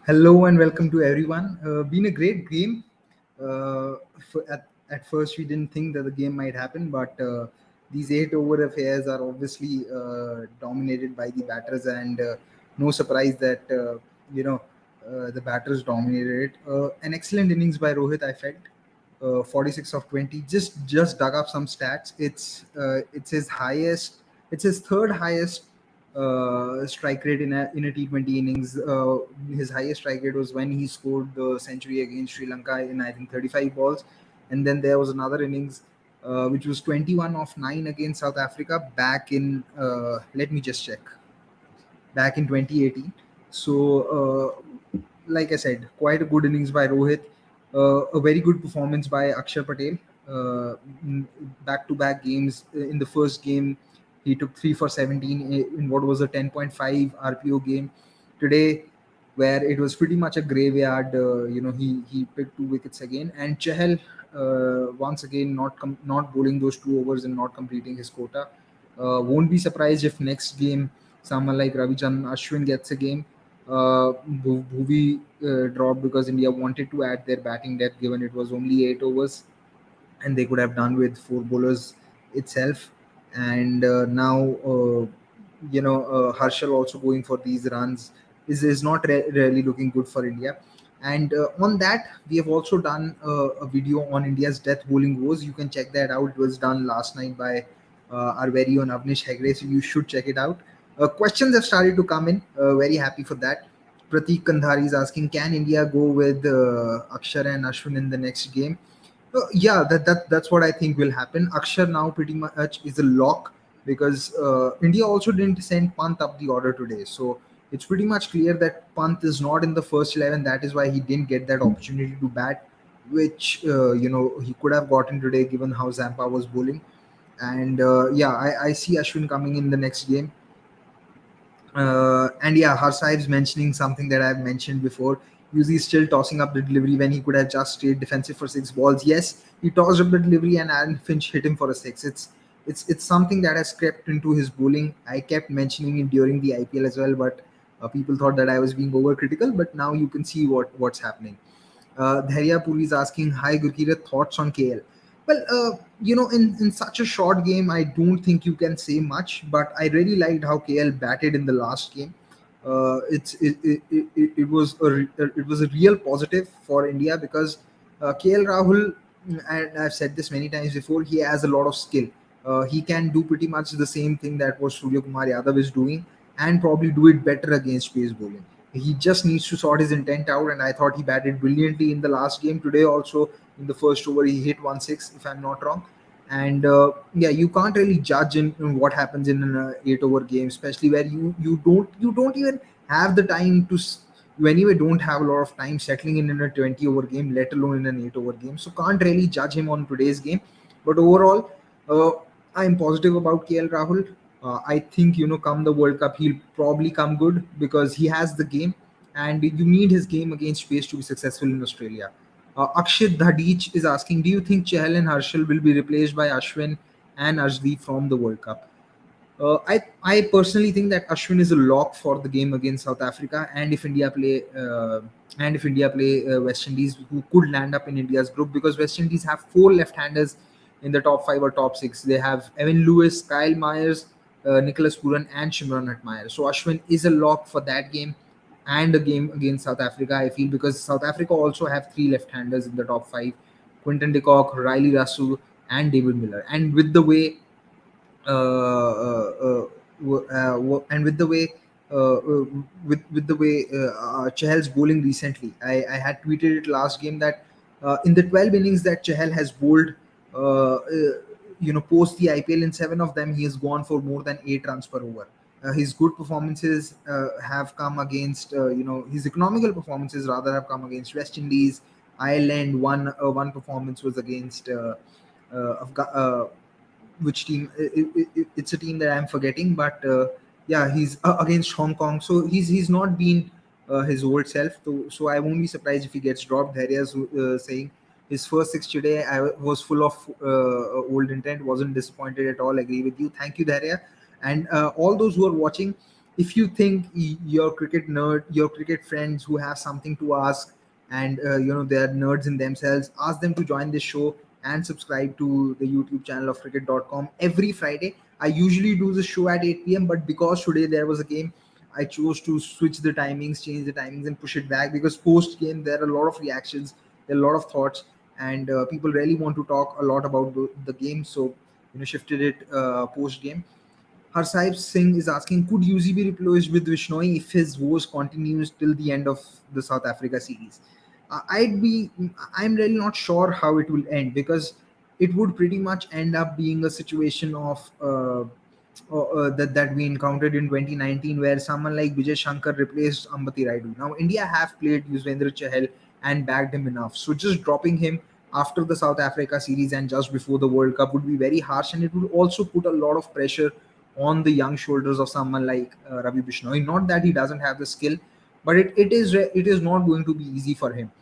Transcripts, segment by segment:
Hello and welcome to everyone. Been a great game. At first, we didn't think that the game might happen, but these 8 over affairs are obviously dominated by the batters, and no surprise that the batters dominated it. An excellent innings by Rohit, I felt. 46 of 20. Just dug up some stats. It's his highest. It's his third highest strike rate in a T20 innings. His highest strike rate was when he scored the century against Sri Lanka in I think 35 balls, and then there was another innings which was 21 of 9 against South Africa back in let me just check, back in 2018. So, like I said, quite a good innings by Rohit. A very good performance by Akshar Patel. Back to back games. In the first game, he took 3 for 17 in what was a 10.5 RPO game. Today, where it was pretty much a graveyard, he picked 2 wickets again. And Chahal, once again, not bowling those 2 overs and not completing his quota. Won't be surprised if next game someone like Ravichandran Ashwin gets a game. Bhuvi dropped because India wanted to add their batting depth, given it was only 8 overs, and they could have done with 4 bowlers itself. And now, Harshal also going for these runs is not really looking good for India. And on that, we have also done a video on India's death bowling woes. You can check that out. It was done last night by our very own Avnish Hegde, so you should check it out. Questions have started to come in. Very happy for that. Pratik Kandhari is asking, can India go with Akshar and Ashwin in the next game? Yeah, that's what I think will happen. Akshar now pretty much is a lock because India also didn't send Pant up the order today. So it's pretty much clear that Pant is not in the first 11. That is why he didn't get that opportunity to bat, which he could have gotten today given how Zampa was bowling. And yeah, I see Ashwin coming in the next game. And yeah, Harsaib's mentioning something that I've mentioned before. Uzi still tossing up the delivery when he could have just stayed defensive for 6 balls. Yes, he tossed up the delivery and Aaron Finch hit him for a six. It's something that has crept into his bowling. I kept mentioning it during the IPL as well, but people thought that I was being overcritical. But now you can see what's happening. Dharia Puri is asking, hi Gurkirat, thoughts on KL? Well, in such a short game, I don't think you can say much, but I really liked how KL batted in the last game. It was a real positive for India because KL Rahul, and I've said this many times before, he has a lot of skill. He can do pretty much the same thing that what Surya Kumar Yadav is doing, and probably do it better against pace bowling. He just needs to sort his intent out, and I thought he batted brilliantly in the last game. Today also, in the first over, he hit 1-6, if I'm not wrong. And yeah, you can't really judge in what happens in an 8 over game, especially where you don't even have the time you anyway don't have a lot of time settling in a 20 over game, let alone in an 8 over game. So can't really judge him on today's game. But overall, uh, I'm positive about KL Rahul. I think, come the World Cup, he'll probably come good because he has the game, and you need his game against pace to be successful in Australia. Akshit Dhadich is asking, do you think Chahal and Harshal will be replaced by Ashwin and Arshdeep from the World Cup? I personally think that Ashwin is a lock for the game against South Africa, and if India play West Indies, who could land up in India's group, because West Indies have 4 left-handers in the top 5 or top 6. They have Evan Lewis, Kyle Myers, Nicholas Puran, and Shimron Hetmeyer. So Ashwin is a lock for that game and a game against South Africa. I feel because South Africa also have 3 left-handers in the top 5: Quinton de Kock, Riley Rasu, and David Miller. And with the way and with the way with the way Chahal's bowling recently, I had tweeted it last game that in the 12 innings that Chahal has bowled, post the IPL, in 7 of them he has gone for more than 8 runs per over. His good performances have come against, his economical performances rather have come against West Indies, Ireland. One performance was against which team? It's a team that I'm forgetting, but yeah, he's against Hong Kong. So he's not been his old self. So I won't be surprised if he gets dropped. Dharia's saying his first 6 today was full of old intent. Wasn't disappointed at all. Agree with you. Thank you, Dharia. And all those who are watching, if you think your cricket nerd, your cricket friends who have something to ask, and they're nerds in themselves, ask them to join this show and subscribe to the YouTube channel of cricket.com every Friday. I usually do the show at 8 p.m., but because today there was a game, I chose to switch the timings, change the timings, and push it back, because post game there are a lot of reactions, there are a lot of thoughts, and people really want to talk a lot about the game. So shifted it post game. Harsaib Singh is asking, could UZ be replaced with Vishnoi if his woes continues till the end of the South Africa series? I'm really not sure how it will end, because it would pretty much end up being a situation of that we encountered in 2019, where someone like Vijay Shankar replaced Ambati Raidu. Now, India have played Yuzvendra Chahal and backed him enough. So just dropping him after the South Africa series and just before the World Cup would be very harsh, and it would also put a lot of pressure on the young shoulders of someone like Ravi Bishnoi. Not that he doesn't have the skill, but it is not going to be easy for him.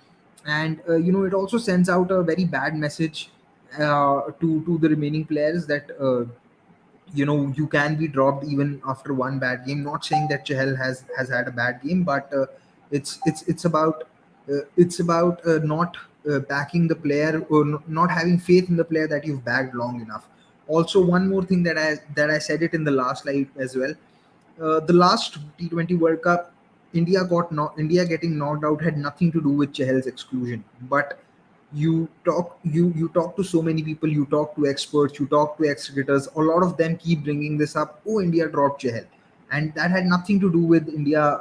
And it also sends out a very bad message to the remaining players, that you can be dropped even after one bad game. Not saying that Chahal has had a bad game, but it's about not backing the player, or not having faith in the player that you've backed long enough. Also, one more thing that I said it in the last slide as well. The last T20 World Cup, India getting knocked out had nothing to do with Chahal's exclusion. But you talk to so many people, you talk to experts, you talk to ex-cricketers. A lot of them keep bringing this up. Oh, India dropped Chahal, and that had nothing to do with India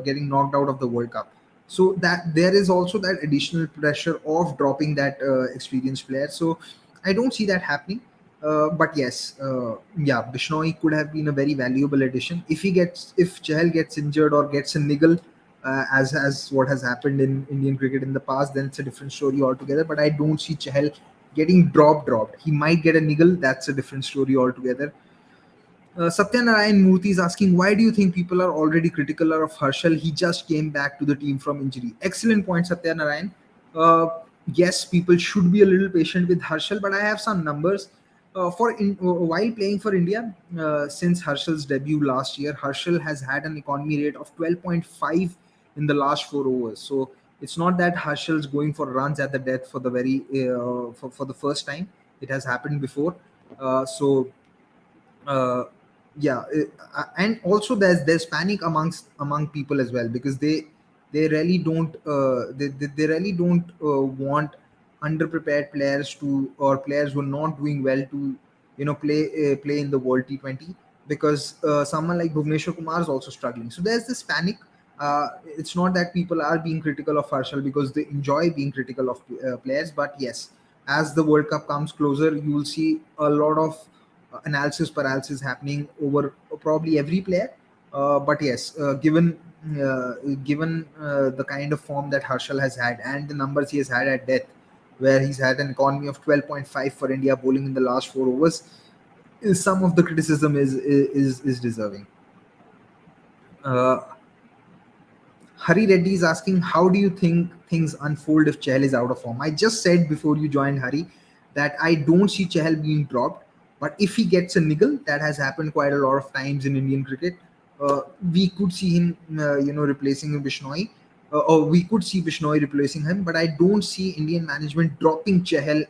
getting knocked out of the World Cup. So that there is also that additional pressure of dropping that experienced player. So I don't see that happening. But yes, yeah, Bishnoi could have been a very valuable addition. If Chahal gets injured or gets a niggle, as what has happened in Indian cricket in the past, then it's a different story altogether. But I don't see Chahal getting dropped. He might get a niggle. That's a different story altogether. Satyanarayan Murthy is asking, why do you think people are already critical of Harshal? He just came back to the team from injury. Excellent point, Satyanarayan. Uh, yes, people should be a little patient with Harshal, but I have some numbers. While playing for India, since Harshal's debut last year, Harshal has had an economy rate of 12.5 in the last 4 overs. So it's not that Harshal's going for runs at the death for for the first time. It has happened before. So uh, yeah, and also there's panic among people as well, because they really don't they really don't want underprepared players to, or players who are not doing well to play in the World T20, because someone like Bhuvneshwar Kumar is also struggling. So there's this panic. It's not that people are being critical of Harshal because they enjoy being critical of players, but yes, as the World Cup comes closer, you will see a lot of analysis paralysis happening over probably every player. But yes, given the kind of form that Harshal has had and the numbers he has had at death, where he's had an economy of 12.5 for India bowling in the last 4 overs, is some of the criticism is deserving. Uh, Hari Reddy is asking, how do you think things unfold if Chahal is out of form? I just said before you joined, Hari, that I don't see Chahal being dropped. But if he gets a niggle, that has happened quite a lot of times in Indian cricket, we could see him, replacing Bishnoi, or we could see Bishnoi replacing him. But I don't see Indian management dropping Chahal,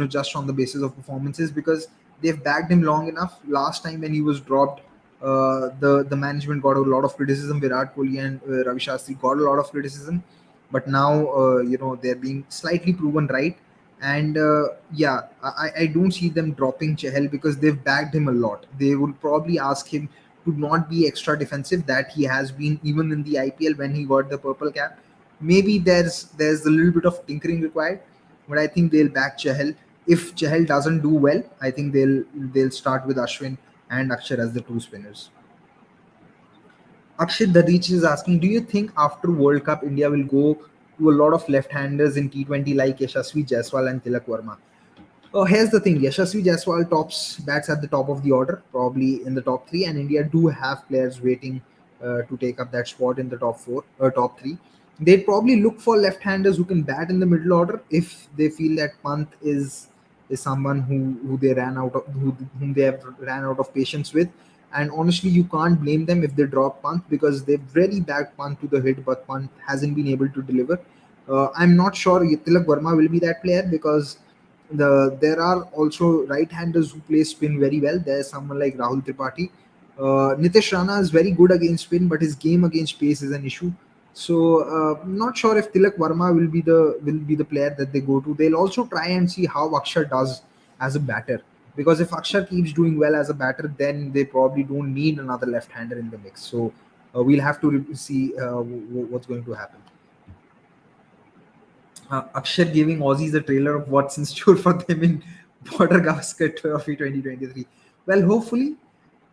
just on the basis of performances, because they've backed him long enough. Last time when he was dropped, the management got a lot of criticism. Virat Kohli and Ravi Shastri got a lot of criticism, but now they're being slightly proven right. And yeah, I don't see them dropping Chahal, because they've backed him a lot. They would probably ask him to not be extra defensive that he has been even in the IPL when he got the purple cap. Maybe there's a little bit of tinkering required, but I think they'll back Chahal. If Chahal doesn't do well, I think they'll start with Ashwin and Akshar as the two spinners. Akshit Dadich is asking, do you think after World Cup India will go to a lot of left-handers in T20 like Yashasvi Jaiswal and Tilak Verma? Oh, here's the thing. Yashasvi Jaiswal tops bats at the top of the order, probably in the top three, and India do have players waiting to take up that spot in the top four or top three. They'd probably look for left-handers who can bat in the middle order if they feel that Pant is someone whom they have ran out of patience with. And honestly, you can't blame them if they drop Pant, because they've really backed Pant to the hit, but Pant hasn't been able to deliver. I'm not sure Tilak Verma will be that player, because there are also right-handers who play spin very well. There's someone like Rahul Tripathi. Nitish Rana is very good against spin, but his game against pace is an issue. So not sure if Tilak Verma will be the player that they go to. They'll also try and see how Akshar does as a batter, because if Akshar keeps doing well as a batter, then they probably don't need another left-hander in the mix. So we'll have to see what's going to happen. Akshar giving Aussies a trailer of what's in store for them in Border Gavaskar Trophy 2023. Well, hopefully,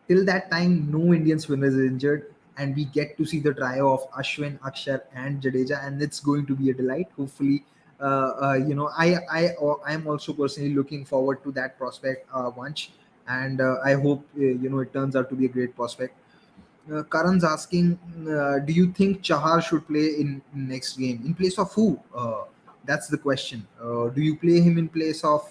till that time, no Indian spinner is injured, and we get to see the trio of Ashwin, Akshar, and Jadeja, and it's going to be a delight. Hopefully, I am also personally looking forward to that prospect bunch, and I hope it turns out to be a great prospect. Karan's asking, do you think Chahar should play in next game? In place of who? That's the question. Do you play him in place of?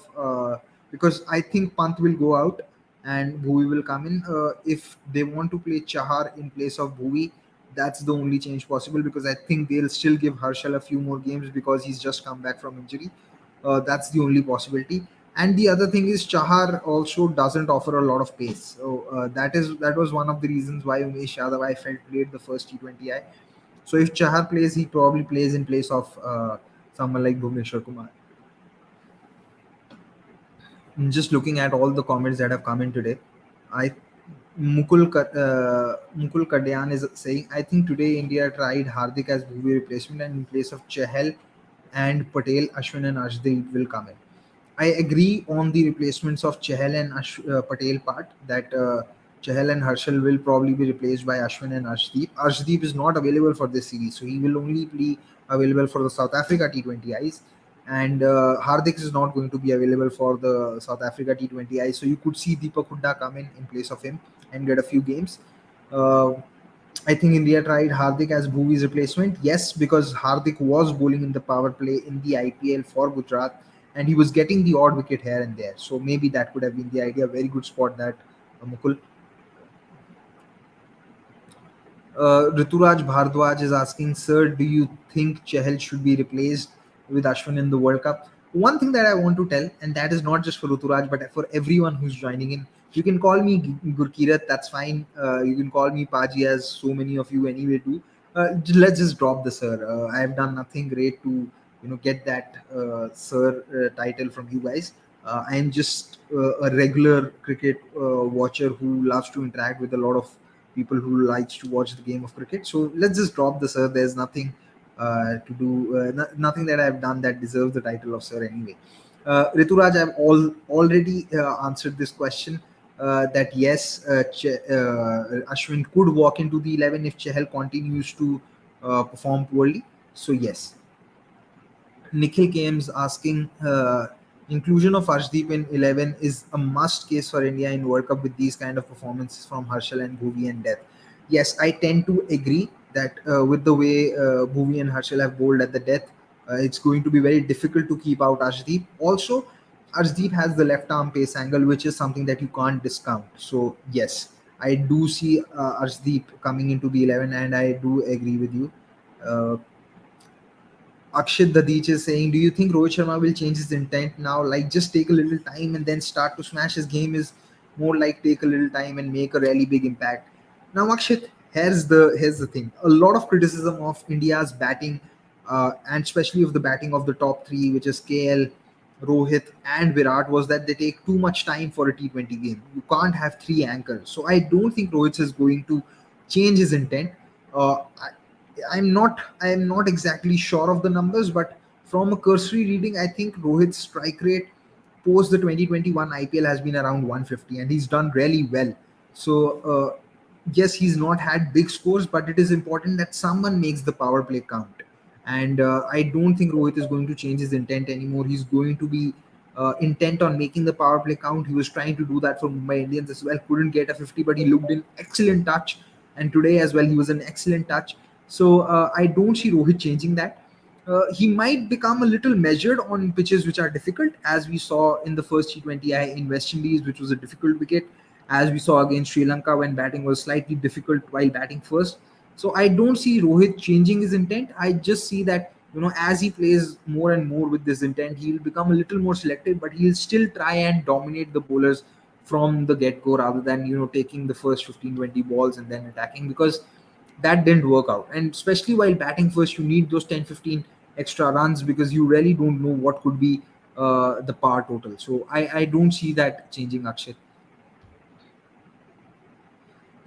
Because I think Pant will go out and Bhuvi will come in. If they want to play Chahar in place of Bhuvi, that's the only change possible, because I think they'll still give Harshal a few more games because he's just come back from injury. That's the only possibility. And the other thing is Chahar also doesn't offer a lot of pace. So that was one of the reasons why Umesh Yadav I felt played the first T20I. So if Chahar plays, he probably plays in place of someone like Bhuvneshwar Kumar. Just looking at all the comments that have come in today, I Mukul Kadyan is saying, I think today India tried Hardik as Bhuvi replacement, and in place of Chahal and Patel, Ashwin and Arshdeep will come in. I agree on the replacements of Chahal and Patel part, that Chahal and Harshal will probably be replaced by Ashwin and Arshdeep. Arshdeep is not available for this series, so he will only be available for the South Africa T20Is. And Hardik is not going to be available for the South Africa T20I. So you could see Deepak Hooda come in place of him and get a few games. Uh, I think India tried Hardik as Bhuvi's replacement. Yes, because Hardik was bowling in the power play in the IPL for Gujarat, and he was getting the odd wicket here and there. So maybe that could have been the idea. Very good spot that Mukul. Rituraj Bhardwaj is asking, Sir, do you think Chahal should be replaced with Ashwin in the World Cup? One thing that I want to tell, and that is not just for Rituraj, but for everyone who's joining in, you can call me Gurkirat, that's fine. You can call me Paji, as so many of you anyway do. Let's just drop the Sir. I have done nothing great to get that Sir title from you guys. I am just a regular cricket watcher who loves to interact with a lot of people who likes to watch the game of cricket. So let's just drop the Sir. There's nothing to do, nothing that I've done that deserves the title of Sir anyway. Rituraj, I've already answered this question. That yes, Ashwin could walk into the 11 if Chahal continues to perform poorly. So yes. Nikhil KM's asking, inclusion of Arshdeep in 11 is a must case for India in World Cup with these kind of performances from Harshal and Bhuvi and Death. Yes, I tend to agree that with the way Bhuvi and Harshal have bowled at the death, it's going to be very difficult to keep out Arshdeep. Also, Arshdeep has the left arm pace angle, which is something that you can't discount. So yes, I do see Arshdeep coming into the 11, and I do agree with you. Uh, Akshit Dadich is saying, do you think Rohit Sharma will change his intent now? Like, just take a little time and then start to smash his game is more like take a little time and make a really big impact. Now, Akshit, here's the thing. A lot of criticism of India's batting, and especially of the batting of the top three, which is KL, Rohit, and Virat, was that they take too much time for a T20 game. You can't have three anchors. So I don't think Rohit is going to change his intent. I'm not exactly sure of the numbers, but from a cursory reading, I think Rohit's strike rate post the 2021 IPL has been around 150, and he's done really well. So yes, he's not had big scores, but it is important that someone makes the power play count. And I don't think Rohit is going to change his intent anymore. He's going to be intent on making the power play count. He was trying to do that for Mumbai Indians as well. Couldn't get a 50, but he looked in excellent touch. And today as well, he was an excellent touch. So I don't see Rohit changing that. He might become a little measured on pitches which are difficult, as we saw in the first T20I in West Indies, which was a difficult wicket. as we saw against Sri Lanka when batting was slightly difficult while batting first. So I don't see Rohit changing his intent. I just see that, as he plays more and more with this intent, he'll become a little more selective, but he'll still try and dominate the bowlers from the get go rather than, taking the first 15, 20 balls and then attacking, because that didn't work out. And especially while batting first, you need those 10, 15 extra runs because you really don't know what could be the par total. So I don't see that changing, Akshay.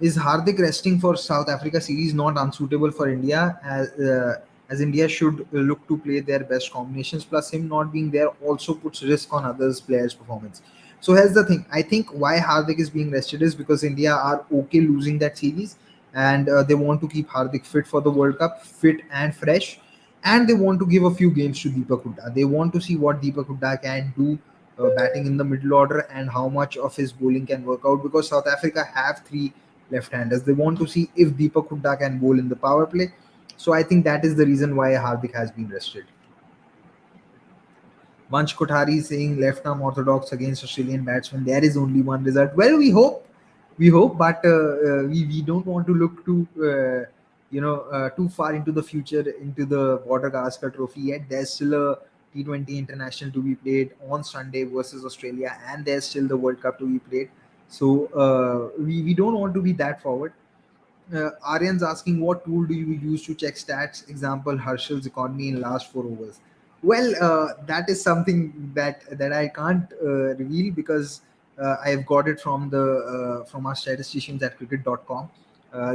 Is Hardik resting for South Africa series not unsuitable for India, as India should look to play their best combinations? Plus, him not being there also puts risk on others players' performance. So here's the thing: I think why Hardik is being rested is because India are okay losing that series, and they want to keep Hardik fit for the World Cup, fit and fresh, and they want to give a few games to Deepak Hooda. They want to see what Deepak Hooda can do. Batting in the middle order and how much of his bowling can work out, because South Africa have three left-handers. They want to see if Deepak Hooda can bowl in the power play. So I think that is the reason why Hardik has been rested. Vansh Kothari saying left arm orthodox against Australian batsmen. There is only one result. Well, we hope, but we don't want to look too far into the future, into the Border Gavaskar Trophy yet. There's still a T20 international to be played on Sunday versus Australia, and there's still the World Cup to be played. So we don't want to be that forward. Aryan's asking, what tool do you use to check stats? Example, Harshal's economy in last 4 overs. Well, that is something that I can't reveal, because I've got it from the from our statisticians at cricket.com.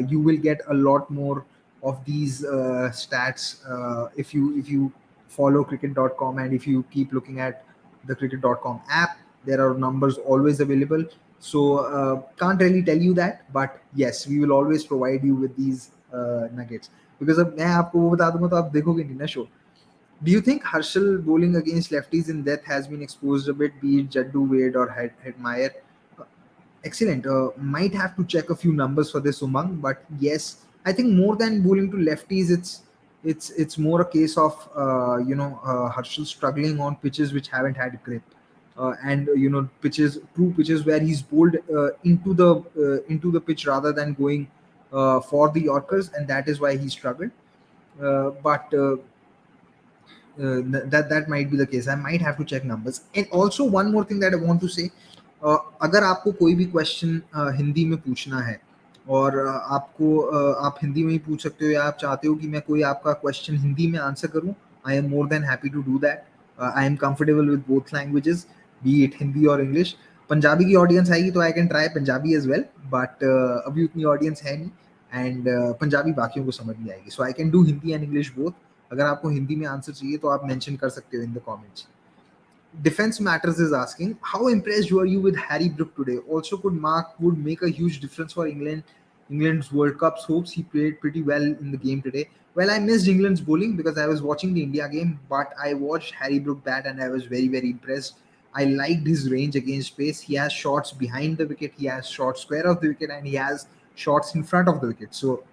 You will get a lot more of these stats if you follow cricket.com, and if you keep looking at the cricket.com app. There are numbers always available. So can't really tell you that, but yes, we will always provide you with these nuggets, because अब मैं आपको वो बता दूंगा तो आप देखोगे नहीं ना show. Do you think Harshal bowling against lefties in death has been exposed a bit, be it Jaddu, Wade or Hedmeyer? Excellent. Might have to check a few numbers for this, Umang, but yes, I think more than bowling to lefties, it's more a case of Harshal struggling on pitches which haven't had grip, and true pitches where he's bowled into the pitch rather than going for the Yorkers, and that is why he struggled. But that might be the case. I might have to check numbers. And also one more thing that I want to say, अगर आपको कोई भी question Hindi में पूछना है, और आप हिंदी में ही पूछ सकते हो, या आप चाहते हो कि मैं कोई आपका क्वेश्चन हिंदी में आंसर करूं, I am more than happy to do that. I am comfortable with both languages, be it Hindi और इंग्लिश. पंजाबी की ऑडियंस आएगी तो I can try Punjabi as well, but अभी उतनी ऑडियंस है नहीं, एंड पंजाबी बाकियों को समझ नहीं आएगी. So I can do Hindi and English both. अगर आपको हिंदी में आंसर चाहिए तो आप मेंशन कर सकते हो in the comments. Defense Matters is asking, how impressed were you with Harry Brook today? Also, could Mark Wood make a huge difference for England's World Cup's hopes? He played pretty well in the game today. Well, I missed England's bowling because I was watching the India game, but I watched Harry Brook bat and I was very, very impressed. I liked his range against pace. He has shots behind the wicket, he has shots square of the wicket, and he has shots in front of the wicket. So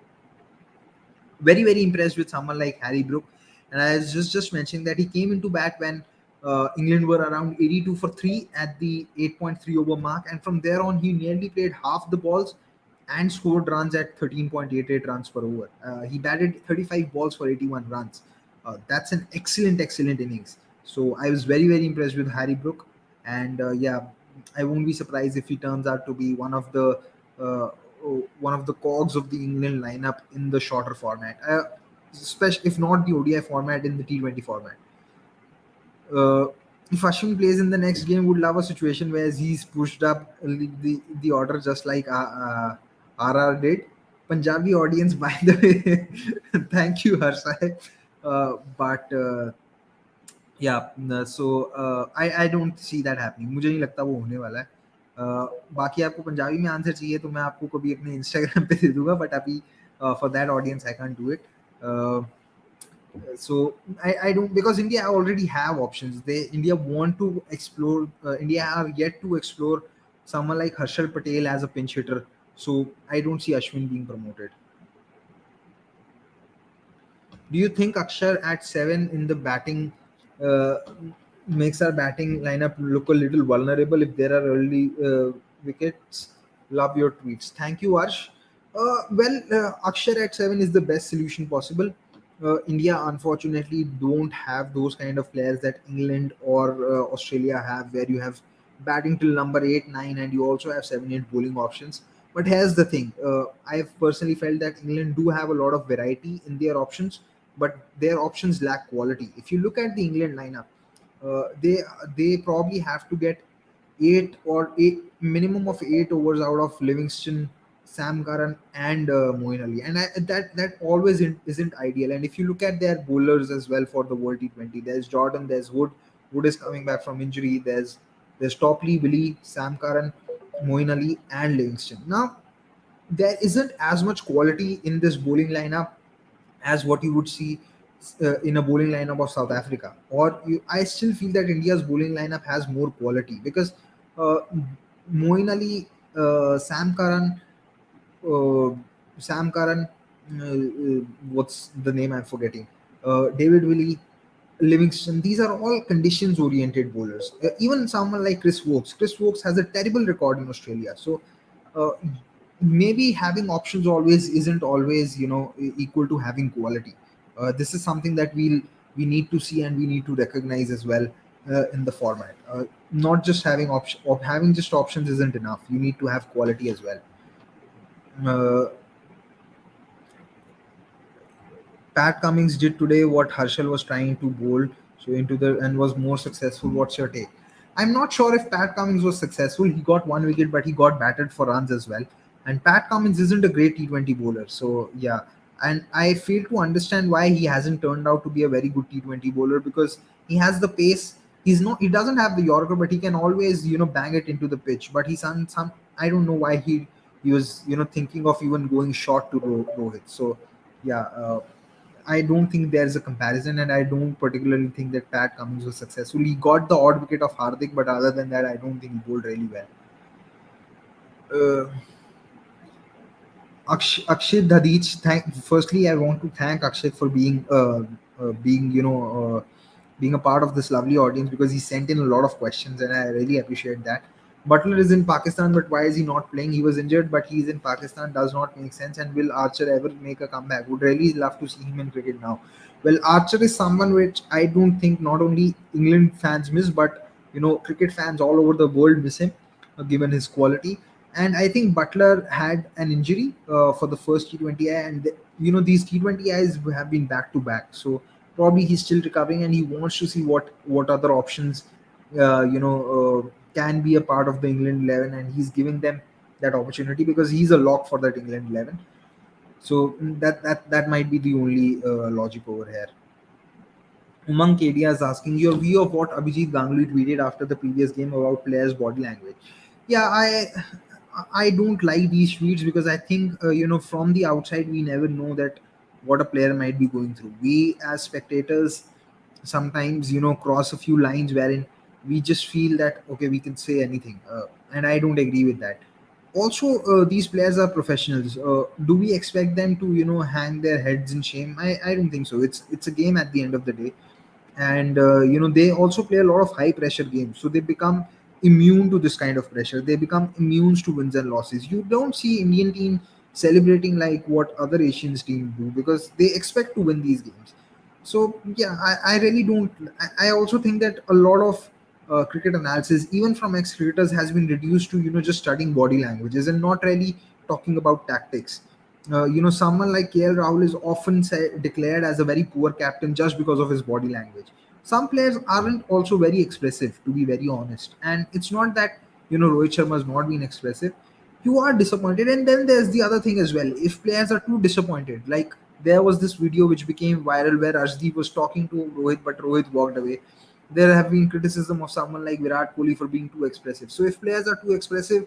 very, very impressed with someone like Harry Brook. And I was just mentioning that he came into bat when England were around 82 for 3 at the 8.3 over mark, and from there on he nearly played half the balls and scored runs at 13.88 runs per over. He batted 35 balls for 81 runs. That's an excellent innings. So I was very, very impressed with Harry Brook, and yeah, I won't be surprised if he turns out to be uh, one of the cogs of the England lineup in the shorter format, especially if not the ODI format, in the T20 format. If Ashwin plays in the next game, would love a situation where he's pushed up the order just like RR did. Punjabi audience, by the way, thank you, Harsai. But yeah, so I don't see that happening. मुझे नहीं लगता वो होने वाला है. बाकी आपको पंजाबी में आंसर चाहिए तो मैं आपको कभी अपने इंस्टाग्राम पे दे दूंगा, बट अभी for that audience I can't do it. So I don't, because India already have options. India want to explore. India are yet to explore someone like Harshal Patel as a pinch hitter. So I don't see Ashwin being promoted. Do you think Akshar at 7 in the batting uh, makes our batting lineup look a little vulnerable if there are early wickets? Love your tweets. Thank you, Arsh. Akshar at 7 is the best solution possible. India, unfortunately, don't have those kind of players that England or Australia have, where you have batting till number 8, 9, and you also have 7, 8 bowling options. But here's the thing, I've personally felt that England do have a lot of variety in their options, but their options lack quality. If you look at the England lineup, they probably have to get eight minimum of 8 overs out of Livingston, Sam Curran, and Moeen Ali, and that always isn't ideal. And if you look at their bowlers as well for the World T20, there's Jordan, there's Wood. Wood is coming back from injury. There's Topley, Willie, Sam Curran, Moeen Ali, and Livingston. Now there isn't as much quality in this bowling lineup as what you would see in a bowling lineup of South Africa. I still feel that India's bowling lineup has more quality because uh, Moeen Ali, Sam Curran, uh, Sam Curran, what's the name I'm forgetting? David Willey, Livingston. These are all conditions-oriented bowlers. Even someone like Chris Wokes. Chris Wokes has a terrible record in Australia. So uh, maybe having options always isn't always equal to having quality. This is something that we need to see and we need to recognize as well in the format. Not just having just options isn't enough. You need to have quality as well. Uh, Pat Cummins did today what Herschel was trying to bowl so into the and was more successful. What's your take? I'm not sure if Pat Cummins was successful. He got 1 wicket, but he got batted for runs as well. And Pat Cummins isn't a great T20 bowler. So yeah, and I fail to understand why he hasn't turned out to be a very good T20 bowler because he has the pace. He doesn't have the Yorker, but he can always bang it into the pitch. But he's on some I don't know why he was thinking of even going short to Rohit. So yeah. I don't think there's a comparison, and I don't particularly think that Pat Cummins was successful. He got the odd wicket of Hardik, but other than that, I don't think he bowled really well. Uh, Akshay Dhadich, firstly, I want to thank Akshay for being a part of this lovely audience because he sent in a lot of questions, and I really appreciate that. Butler is in Pakistan, but why is he not playing? He was injured, but he's in Pakistan. Does not make sense. And will Archer ever make a comeback? Would really love to see him in cricket now. Well, Archer is someone which I don't think not only England fans miss, but cricket fans all over the world miss him, given his quality. And I think Butler had an injury for the first T20I, and these T20Is have been back to back. So probably he's still recovering, and he wants to see what other options can be a part of the England 11, and he's giving them that opportunity because he's a lock for that England 11. So that might be the only logic over here. Umang Kedia is asking your view of what Abhijit Ganguly tweeted after the previous game about players' body language. Yeah, I don't like these tweets because I think from the outside we never know that what a player might be going through. We as spectators sometimes cross a few lines wherein we just feel that okay we can say anything, and I don't agree with that. Also, these players are professionals. Do we expect them to hang their heads in shame? I don't think so. It's a game at the end of the day, and they also play a lot of high pressure games, so they become immune to this kind of pressure. They become immune to wins and losses. You don't see Indian team celebrating like what other Asians team do because they expect to win these games. So yeah, I really don't. I also think that a lot of cricket analysis, even from ex-cricketers, has been reduced to just studying body languages and not really talking about tactics. Someone like KL Rahul is often declared as a very poor captain just because of his body language. Some players aren't also very expressive, to be very honest. And it's not that Rohit Sharma has not been expressive. You are disappointed, and then there's the other thing as well. If players are too disappointed, like there was this video which became viral where Arshdeep was talking to Rohit, but Rohit walked away. There have been criticism of someone like Virat Kohli for being too expressive. So if players are too expressive,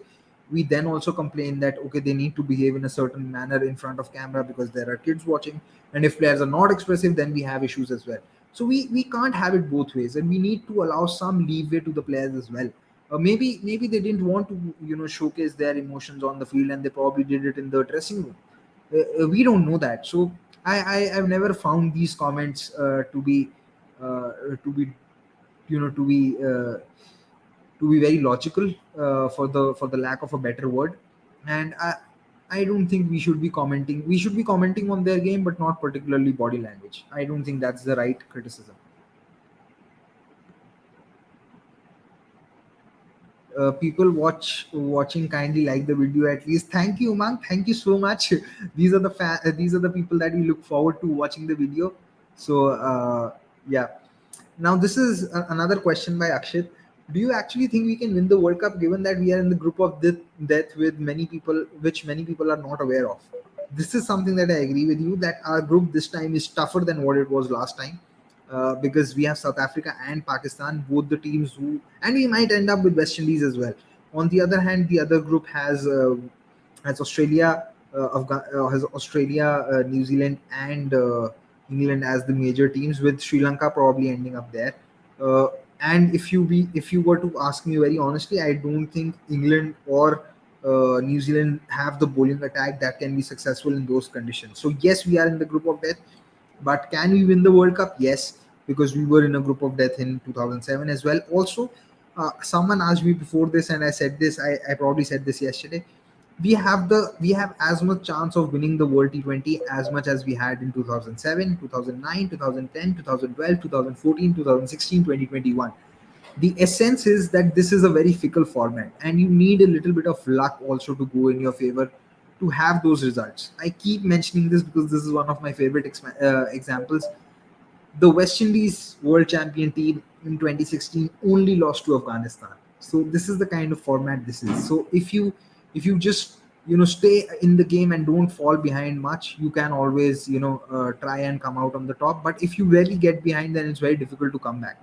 we then also complain that okay they need to behave in a certain manner in front of camera because there are kids watching. And if players are not expressive, then we have issues as well. So we can't have it both ways, and we need to allow some leeway to the players as well. Maybe they didn't want to showcase their emotions on the field, and they probably did it in the dressing room. We don't know that. So I've never found these comments to be you know to be uh, to be very logical, for the lack of a better word. And I don't think we should be commenting. We should be commenting on their game, but not particularly body language. I don't think that's the right criticism. People watching kindly like the video at least. Thank you, man. Thank you so much. These are the people that we look forward to watching the video. So yeah. Now this is another question by Akshit. Do you actually think we can win the World Cup given that we are in the group of death with many people, which many people are not aware of? This is something that I agree with you that our group this time is tougher than what it was last time, because we have South Africa and Pakistan, both the teams who, and we might end up with West Indies as well. On the other hand, the other group has Australia, has Australia, New Zealand, and England as the major teams, with Sri Lanka probably ending up there. Uh, and if you were to ask me very honestly, I don't think England or New Zealand have the bowling attack that can be successful in those conditions. So yes, we are in the group of death, but can we win the World Cup? Yes, because we were in a group of death in 2007 as well. Also, someone asked me before this, and I said this. I probably said this yesterday. We have as much chance of winning the World T20 as much as we had in 2007, 2009, 2010, 2012, 2014, 2016, 2021. The essence is that this is a very fickle format, and you need a little bit of luck also to go in your favor to have those results. I keep mentioning this because this is one of my favorite examples. The West Indies world champion team in 2016 only lost to Afghanistan. So this is the kind of format this is. So if you just stay in the game and don't fall behind much, you can always try and come out on the top. But if you really get behind, then it's very difficult to come back.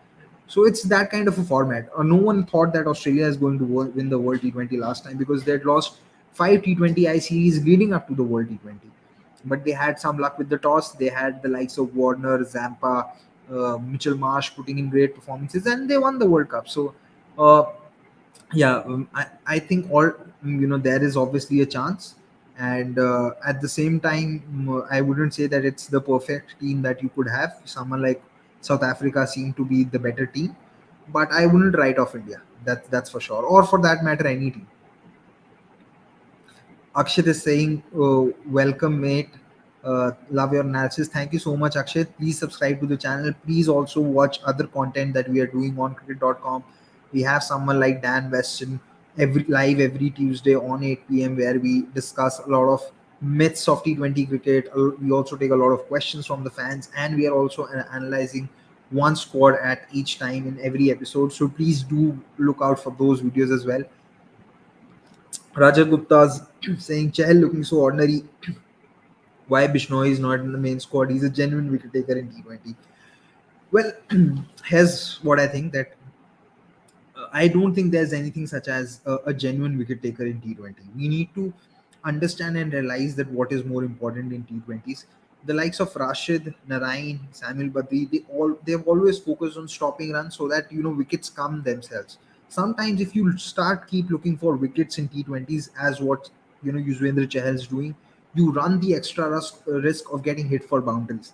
So it's that kind of a format. No one thought that Australia is going to win the World T20 last time because they had lost five T20I series leading up to the World T20. But they had some luck with the toss. They had the likes of Warner, Zampa, Mitchell Marsh putting in great performances, and they won the World Cup. So, uh, yeah, I think all there is obviously a chance, and at the same time, I wouldn't say that it's the perfect team that you could have. Someone like South Africa seemed to be the better team, but I wouldn't write off India. That's for sure, or for that matter, any team. Akshat is saying, welcome, mate. Love your analysis. Thank you so much, Akshat. Please subscribe to the channel. Please also watch other content that we are doing on cricket.com. We have someone like Dan Weston every Tuesday on 8 p.m. where we discuss a lot of myths of T20 cricket. We also take a lot of questions from the fans, and we are also analyzing one squad at each time in every episode. So please do look out for those videos as well. Raja Gupta's saying Chahal looking so ordinary. Why Bishnoi is not in the main squad? He's a genuine wicket taker in T20. Well, here's what I think that I don't think there's anything such as a genuine wicket taker in T20. We need to understand and realize that what is more important in T20s. The likes of Rashid, Narain, Samuel Badri, they've always focused on stopping runs so that wickets come themselves. Sometimes if you keep looking for wickets in T20s as what Yuzvendra Chahal is doing, you run the extra risk of getting hit for boundaries.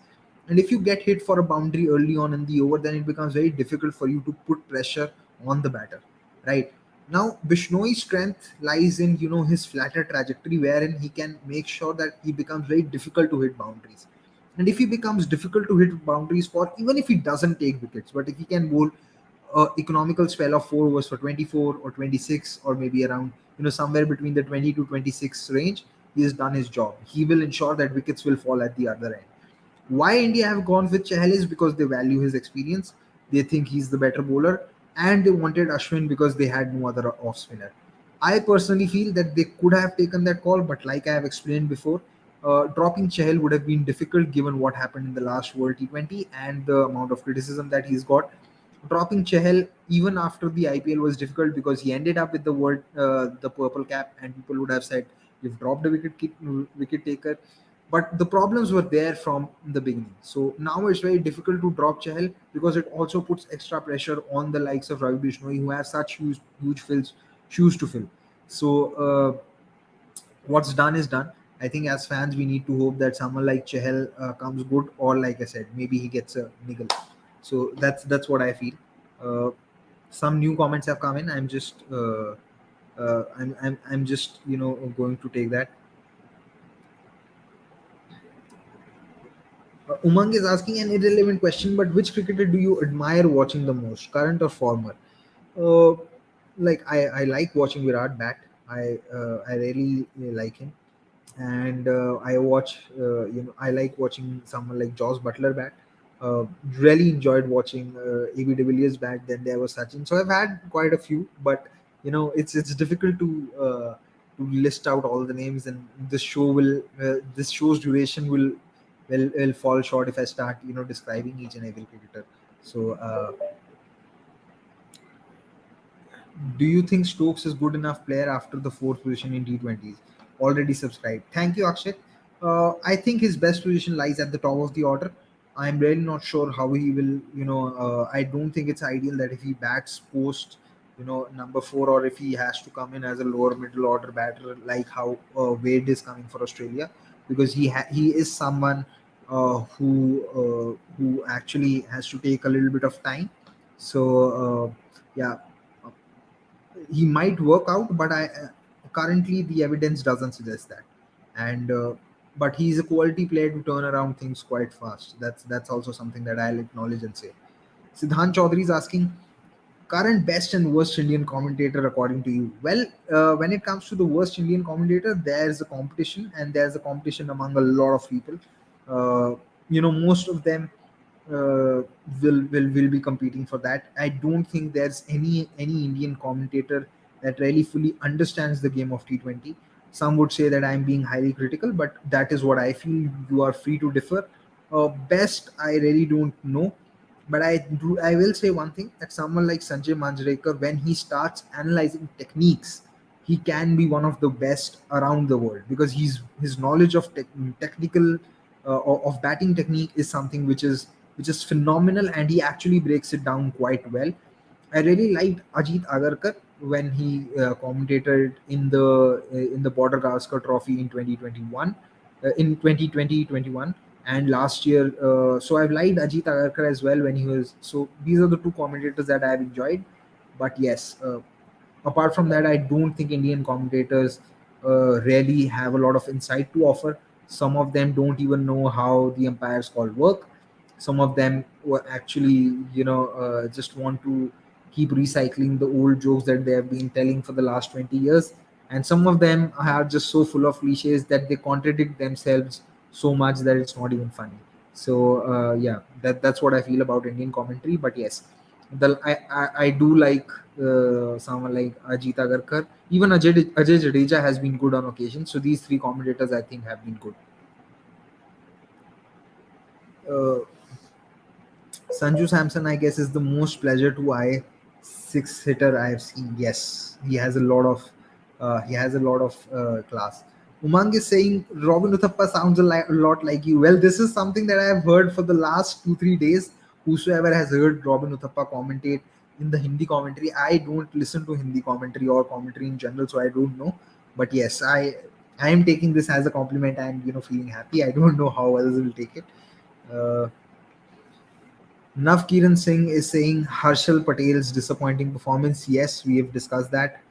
And if you get hit for a boundary early on in the over, then it becomes very difficult for you to put pressure on the batter, right? Now, Bishnoi's strength lies in his flatter trajectory, wherein he can make sure that he becomes very difficult to hit boundaries. And if he becomes difficult to hit boundaries for, even if he doesn't take wickets, but if he can bowl a economical spell of 4 overs for 24 or 26, or maybe around somewhere between the 20 to 26 range, he has done his job. He will ensure that wickets will fall at the other end. Why India have gone with Chahal is because they value his experience. They think he's the better bowler, and they wanted Ashwin because they had no other off spinner. I personally feel that they could have taken that call, but like I have explained before, dropping Chahal would have been difficult given what happened in the last World T20 and the amount of criticism that he's got. Dropping Chahal even after the IPL was difficult because he ended up with the purple cap, and people would have said, "You've dropped a wicket taker." But the problems were there from the beginning. So now it's very difficult to drop Chahal because it also puts extra pressure on the likes of Ravi Bishnoi, who have such huge shoes to fill. So what's done is done. I think as fans, we need to hope that someone like Chahal comes good, or like I said, maybe he gets a niggle. So that's what I feel. Uh, some new comments have come in. I'm just I'm just going to take that. Umang is asking an irrelevant question, but which cricketer do you admire watching the most, current or former? Uh, like I like watching Virat bat. I really like him, and I watch. I like watching someone like Josh Butler bat. Uh, really enjoyed watching AB de Villiers bat. Then there was Sachin. So I've had quite a few, but it's difficult to list out all the names, and this show's duration will fall short if I start describing each and every cricketer. So. Do you think Stokes is good enough player after the fourth position in T20s? Already subscribed. Thank you, Akshay. I think his best position lies at the top of the order. I'm really not sure how he will. I don't think it's ideal that if he bats post, number four, or if he has to come in as a lower middle order batter, like how Wade is coming for Australia, because he is someone who actually has to take a little bit of time. So yeah, he might work out, but I currently the evidence doesn't suggest that. And but he's a quality player to turn around things quite fast. That's also something that I'll acknowledge and say. Siddhant Chaudhary is asking, current best and worst Indian commentator according to you? Well, when it comes to the worst Indian commentator, there's a competition, and there's a competition among a lot of people. uh, most of them uh, will be competing for that. I don't think there's any Indian commentator that really fully understands the game of T20. Some would say that I'm being highly critical, but that is what I feel. You are free to differ. Best, I really don't know, but I will say one thing, that someone like Sanjay Manjrekar, when he starts analyzing techniques, he can be one of the best around the world, because his knowledge of technical of batting technique is something which is phenomenal, and he actually breaks it down quite well. I really liked Ajit Agarkar when he commentated in the Border Gavaskar Trophy in 2021, in 2020-21, and last year. So I've liked Ajit Agarkar as well when he was. So these are the two commentators that I've enjoyed. But yes, apart from that, I don't think Indian commentators really have a lot of insight to offer. Some of them don't even know how the umpires call work. Some of them were actually just want to keep recycling the old jokes that they have been telling for the last 20 years, and some of them are just so full of cliches that they contradict themselves so much that it's not even funny. So yeah, that's what I feel about Indian commentary. But yes, I do like someone like Ajit Agarkar. Even Ajay Jadeja has been good on occasion. So these three commentators I think have been good. Uh, Sanju Samson, I guess, is the most pleasure to eye six hitter I have seen. Yes, he has a lot of class. Umang is saying Robin Uthappa sounds a lot like you. Well, this is something that I have heard for the last 2 3 days. Whosoever has heard Robin Uthappa commentate in the Hindi commentary, I don't listen to Hindi commentary or commentary in general, so I don't know. But yes, I am taking this as a compliment and feeling happy. I don't know how others will take it. Uh, Navkiran Singh is saying Harshal Patel's disappointing performance. Yes, we have discussed that.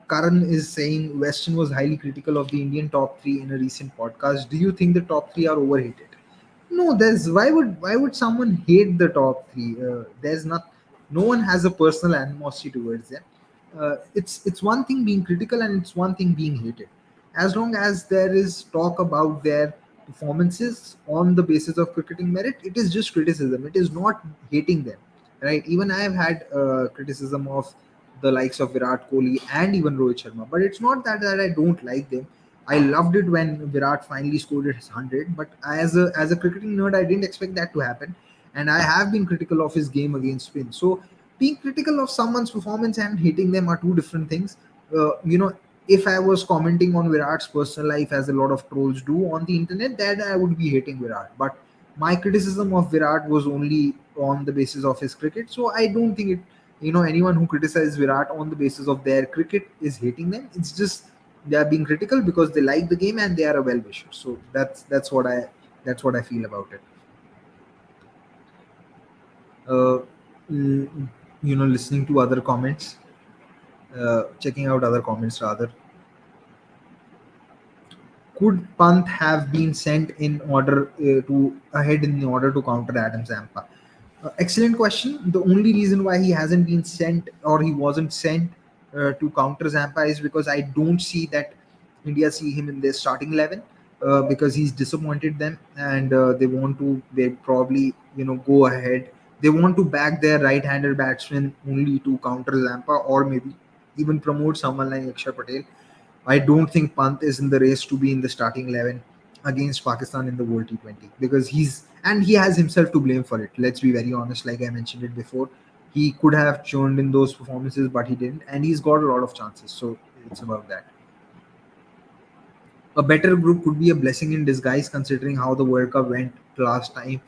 Karan is saying Weston was highly critical of the Indian top three in a recent podcast. Do you think the top three are overrated? No, there's why would someone hate the top three? There's not. No one has a personal animosity towards them. It's one thing being critical, and it's one thing being hated. As long as there is talk about their performances on the basis of cricketing merit, it is just criticism. It is not hating them, right? Even I have had criticism of the likes of Virat Kohli and even Rohit Sharma, but it's not that I don't like them. I loved it when Virat finally scored his 100, but as a cricketing nerd, I didn't expect that to happen, and I have been critical of his game against spin. So being critical of someone's performance and hating them are two different things. If I was commenting on Virat's personal life, as a lot of trolls do on the internet, then I would be hating Virat. But my criticism of Virat was only on the basis of his cricket. So I don't think anyone who criticizes Virat on the basis of their cricket is hating them. It's just they are being critical because they like the game and they are a well wisher. So that's what I feel about it. Uh, mm, Listening to other comments. checking out other comments rather. Could Pant have been sent in order to ahead in order to counter Adam Zampa? Excellent question. The only reason why he hasn't been sent or he wasn't sent to counter Zampa is because I don't see that India see him in their starting 11, because he's disappointed them, and they probably go ahead. They want to back their right-handed batsman only to counter Zampa, or maybe even promote someone like Akshar Patel. I don't think Pant is in the race to be in the starting 11 against Pakistan in the World T20, because he has himself to blame for it. Let's be very honest. Like I mentioned it before, he could have shown in those performances, but he didn't, and he's got a lot of chances. So it's about that. A better group could be a blessing in disguise, considering how the World Cup went last time.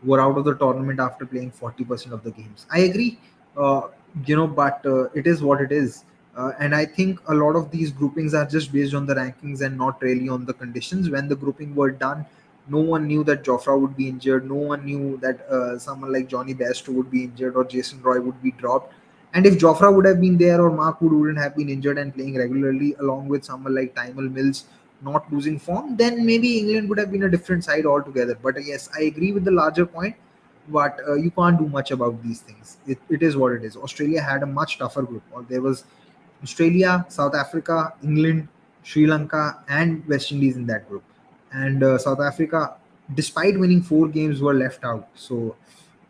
Were out of the tournament after playing 40% of the games. I agree, uh, but it is what it is. And I think a lot of these groupings are just based on the rankings and not really on the conditions. When the grouping were done, no one knew that Jofra would be injured. No one knew that someone like Johnny Bairstow would be injured or Jason Roy would be dropped. And if Jofra would have been there or Mark Wood wouldn't have been injured and playing regularly along with someone like Tymal Mills not losing form, then maybe England would have been a different side altogether. But yes, I agree with the larger point. But you can't do much about these things. It is what it is. Australia had a much tougher group. Or there was Australia, South Africa, England, Sri Lanka, and West Indies in that group. And South Africa, despite winning 4 games, were left out. So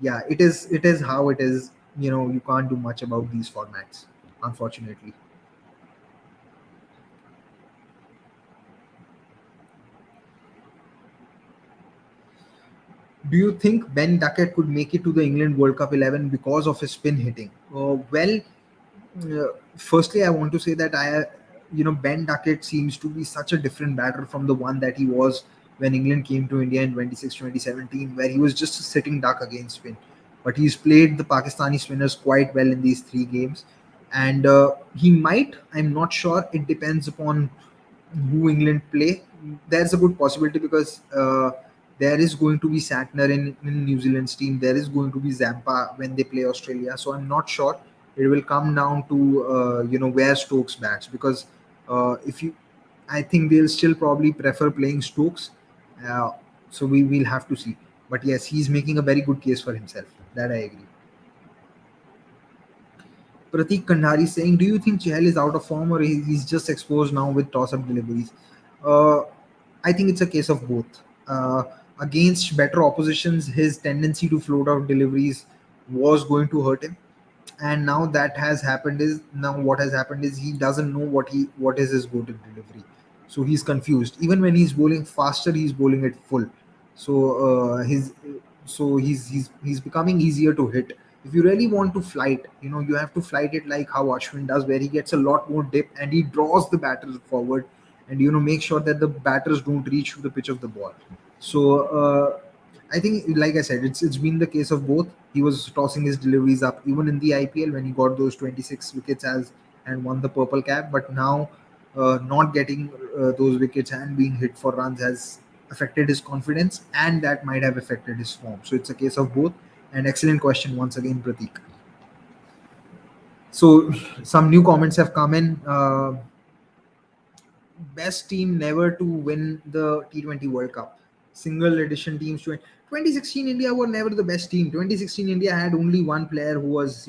yeah, it is how it is. You can't do much about these formats, unfortunately. Do you think Ben Duckett could make it to the England World Cup 11 because of his spin hitting? Well, firstly, I want to say that Ben Duckett seems to be such a different batter from the one that he was when England came to India in 2017, where he was just a sitting duck against spin. But he's played the Pakistani spinners quite well in these 3 games. And he might, I'm not sure, it depends upon who England play. There's a good possibility because there is going to be Santner in New Zealand's team. There is going to be Zampa when they play Australia. So I'm not sure. It will come down to where Stokes bats, because if you, I think they'll still probably prefer playing Stokes. Uh, so we will have to see. But yes, he's making a very good case for himself. That I agree. Pratik Kandhari saying, "Do you think Chahal is out of form or he's just exposed now with toss-up deliveries?" Uh, I think it's a case of both. Against better oppositions, his tendency to float out deliveries was going to hurt him, and now what has happened is he doesn't know what is his go-to delivery, so he's confused. Even when he's bowling faster, he's bowling it full, so his so he's becoming easier to hit. If you really want to flight, you have to flight it like how Ashwin does, where he gets a lot more dip and he draws the batters forward, and make sure that the batters don't reach to the pitch of the ball. So I think, like I said, it's been the case of both. He was tossing his deliveries up even in the IPL when he got those 26 wickets as and won the purple cap. But now, not getting those wickets and being hit for runs has affected his confidence, and that might have affected his form. So it's a case of both. An excellent question once again, Pratik. So some new comments have come in. Best team never to win the T20 World Cup. Single edition teams. 2016 India were never the best team. 2016 India had only one player who was,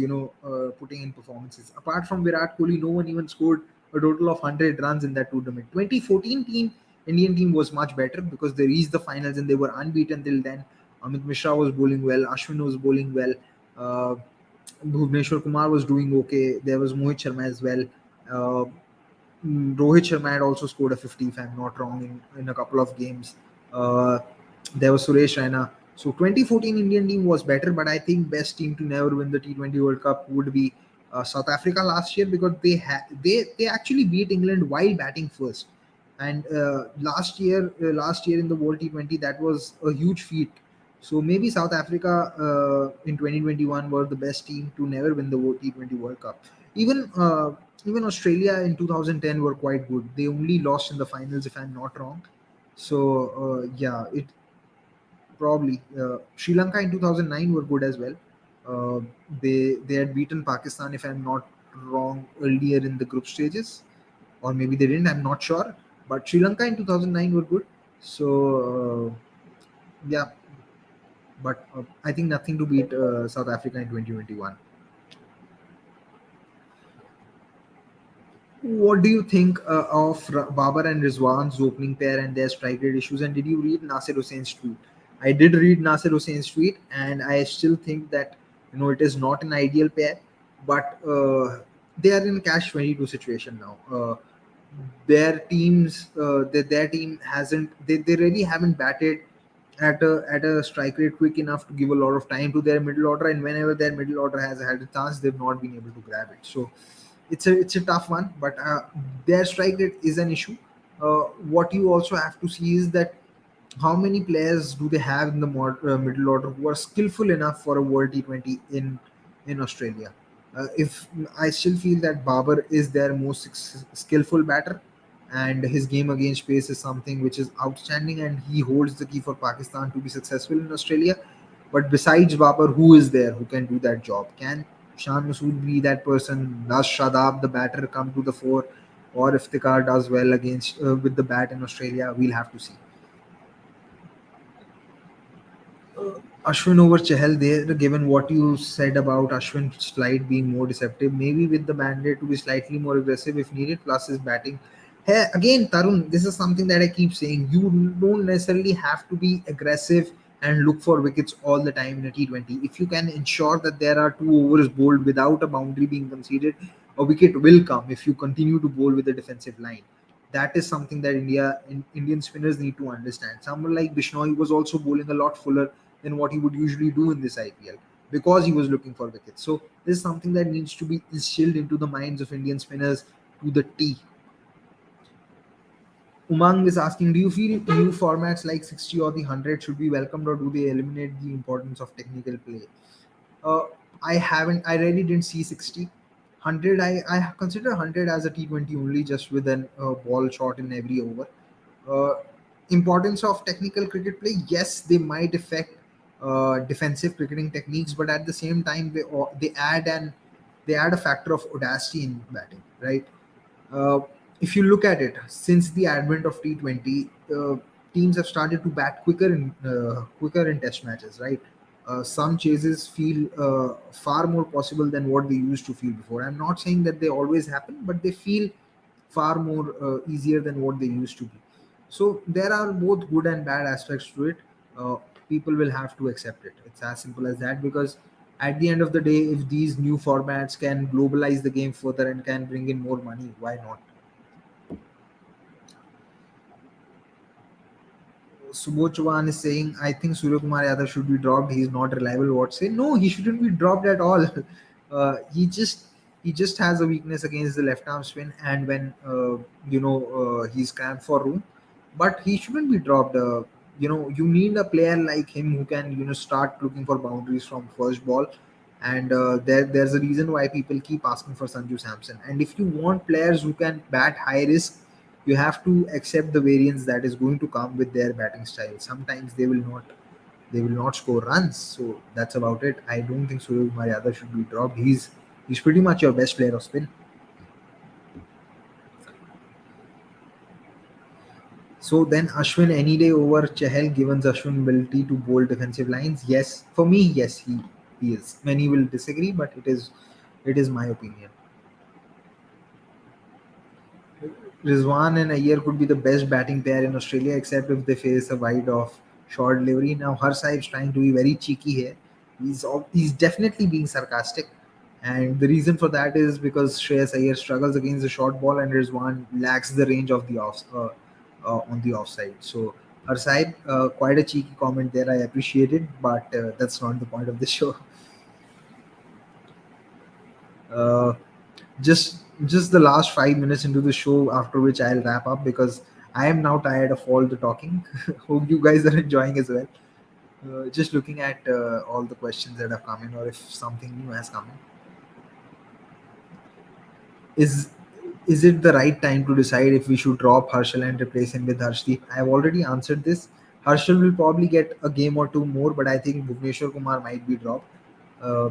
putting in performances. Apart from Virat Kohli, no one even scored a total of 100 runs in that tournament. 2014 Indian team was much better because they reached the finals and they were unbeaten till then. Amit Mishra was bowling well. Ashwin was bowling well. Uh, Bhuvneshwar Kumar was doing okay. There was Mohit Sharma as well. Uh, Rohit Sharma had also scored a 50, if I'm not wrong, in a couple of games. Uh, there was Suresh Raina. So 2014 Indian team was better, but I think best team to never win the T20 World Cup would be South Africa last year, because they actually beat England while batting first. And last year in the World T20, that was a huge feat. So maybe South Africa in 2021 were the best team to never win the World T20 World Cup. Even Australia in 2010 were quite good. They only lost in the finals, if I'm not wrong. So yeah, it probably Sri Lanka in 2009 were good as well. Uh, they had beaten Pakistan, if I'm not wrong, earlier in the group stages, or maybe they didn't. I'm not sure. But Sri Lanka in 2009 were good. So yeah, but I think nothing to beat South Africa in 2021. What do you think of Babar and Rizwan's opening pair and their strike rate issues? And did you read Nasir Hussein's tweet? I did read Nasir Hussein's tweet, and I still think that it is not an ideal pair, but they are in a catch 22 situation now. Their team hasn't they really haven't batted at a strike rate quick enough to give a lot of time to their middle order, and whenever their middle order has had a chance, they've not been able to grab it. So it's a tough one, but their strike rate is an issue. What you also have to see is that how many players do they have in the middle order who are skillful enough for a World T20 in Australia? If I still feel that Babar is their most skillful batter, and his game against pace is something which is outstanding, and he holds the key for Pakistan to be successful in Australia. But besides Babar, who is there who can do that job? Can Shan Masood be that person? Does Shadab, the batter, come to the fore? Or if Iftikhar does well against with the bat in Australia, we'll have to see. Ashwin over Chahal there, given what you said about Ashwin's flight being more deceptive, maybe with the mandate to be slightly more aggressive if needed, plus his batting. Hey, again, Tarun, this is something that I keep saying. You don't necessarily have to be aggressive and look for wickets all the time in a T20. If you can ensure that there are 2 overs bowled without a boundary being conceded, a wicket will come if you continue to bowl with a defensive line. That is something that Indian spinners need to understand. Someone like Bishnoi was also bowling a lot fuller than what he would usually do in this IPL because he was looking for wickets. So this is something that needs to be instilled into the minds of Indian spinners to the T. Umang is asking, do you feel new formats like 60 or the 100 should be welcomed, or do they eliminate the importance of technical play? Uh, I really didn't see 60. 100, I consider 100 as a T20 only, just with an ball shot in every over. Uh, Importance of technical cricket play, yes, they might affect defensive cricketing techniques, but at the same time, they add a factor of audacity in batting, right? Uh, if you look at it, since the advent of T20, teams have started to bat quicker in test matches, right? Some chases feel far more possible than what they used to feel before. I'm not saying that they always happen, but they feel far more easier than what they used to be. So there are both good and bad aspects to it. Uh, People will have to accept it. It's as simple as that, because at the end of the day, if these new formats can globalize the game further and can bring in more money, why not? Subodh Chauhan is saying, I think Surya Kumar Yadav should be dropped. He's not reliable. What say? No, he shouldn't be dropped at all. He just has a weakness against the left arm spin, and when he's cramped for room. But he shouldn't be dropped. You need a player like him who can start looking for boundaries from first ball, and there's a reason why people keep asking for Sanju Samson. And if you want players who can bat high risk, you have to accept the variance that is going to come with their batting style. Sometimes they will not score runs. So that's about it. I don't think Surya Kumar Yadav should be dropped. He's pretty much your best player of spin. So then Ashwin any day over Chahal, given Ashwin ability to bowl defensive lines. Yes, for me, yes, he is. Many will disagree, but it is my opinion. Rizwan and Ayer could be the best batting pair in Australia, except if they face a wide off short delivery. Now, Harsaib is trying to be very cheeky here. He's definitely being sarcastic, and the reason for that is because Shreyas Iyer struggles against the short ball, and Rizwan lacks the range of the on the offside. So, Harsaib, quite a cheeky comment there. I appreciate it, but that's not the point of the show. Uh, just the last 5 minutes into the show, after which I'll wrap up because I am now tired of all the talking. Hope you guys are enjoying as well. Just looking at all the questions that have come in, or if something new has come in. Is it the right time to decide if we should drop Harshal and replace him with Harshdeep? I have already answered this. Harshal will probably get a game or two more, but I think Bhuvneshwar Kumar might be dropped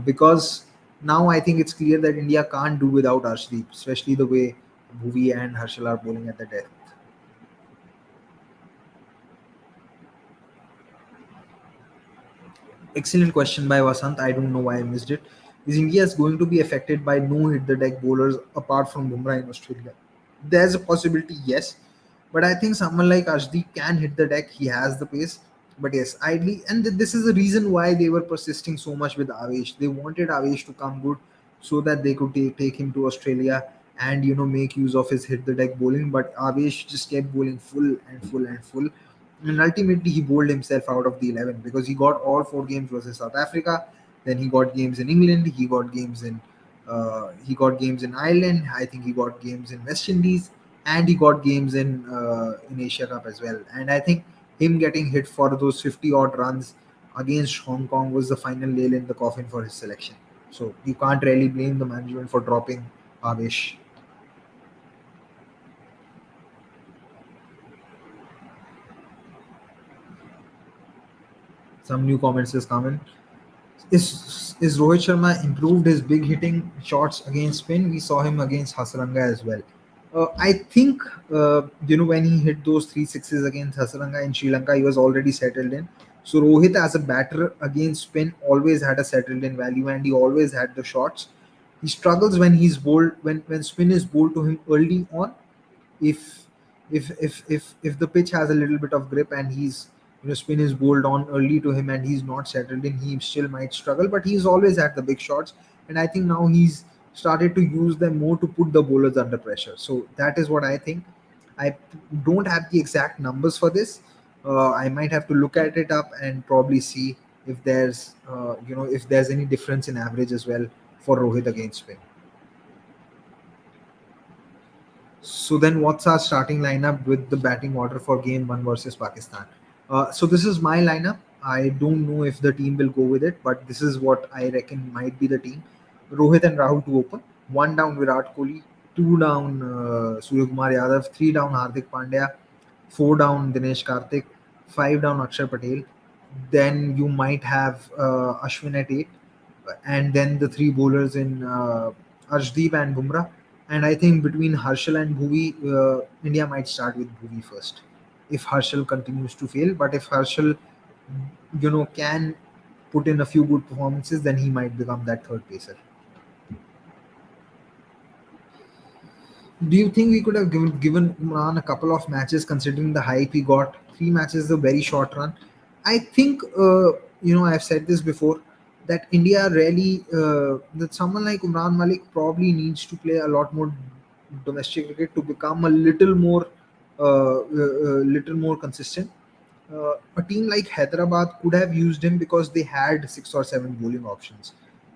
because Now I think it's clear that India can't do without Arshdeep, especially the way Bhuvi and Harshal are bowling at the death. Excellent question by Vasant. I don't know why I missed it. Is India is going to be affected by no hit the deck bowlers apart from Bumrah in Australia? There's a possibility, yes. But I think someone like Ashdeep can hit the deck. He has the pace. But yes, ideally, and this is the reason why they were persisting so much with Avesh. They wanted Avesh to come good so that they could take him to Australia and make use of his hit the deck bowling. But Avesh just kept bowling full and full and full, and ultimately he bowled himself out of the 11 because he got all four games versus South Africa. Then he got games in England. He got games in Ireland. I think he got games in West Indies, and he got games in Asia Cup as well. And I think him getting hit for those 50 odd runs against Hong Kong was the final nail in the coffin for his selection. So you can't really blame the management for dropping Avesh. Some new comments has come in. Is Rohit Sharma improved his big hitting shots against spin? We saw him against Hasaranga as well. I think when he hit those three sixes against Hasaranga in Sri Lanka, he was already settled in. So Rohit as a batter against spin always had a settled in value, and he always had the shots. He struggles when he's bowled when spin is bowled to him early on. If if if if if the pitch has a little bit of grip and he's spin is bowled on early to him and he's not settled in, he still might struggle, but he's always had the big shots. And I think now he's started to use them more to put the bowlers under pressure. So that is what I think. I don't have the exact numbers for this. I might have to look at it up and probably see if there's any difference in average as well for Rohit against spin. So then, what's our starting lineup with the batting order for game one versus Pakistan? So this is my lineup. I don't know if the team will go with it, but this is what I reckon might be the team. Rohit and Rahul to open. One down Virat Kohli. Two down Surya Kumar Yadav. Three down Hardik Pandya. Four down Dinesh Karthik. Five down Akshar Patel. Then you might have Ashwin at eight, and then the three bowlers in Arshdeep and Bumrah. And I think between Harshal and Bhuvi, India might start with Bhuvi first if Harshal continues to fail. But if Harshal, can put in a few good performances, then he might become that third pacer. Do you think we could have given Umran a couple of matches considering the hype he got? Three matches is a very short run. I think, I've said this before, that India really, that someone like Umran Malik probably needs to play a lot more domestic cricket to become a little more consistent. A team like Hyderabad could have used him because they had six or seven bowling options.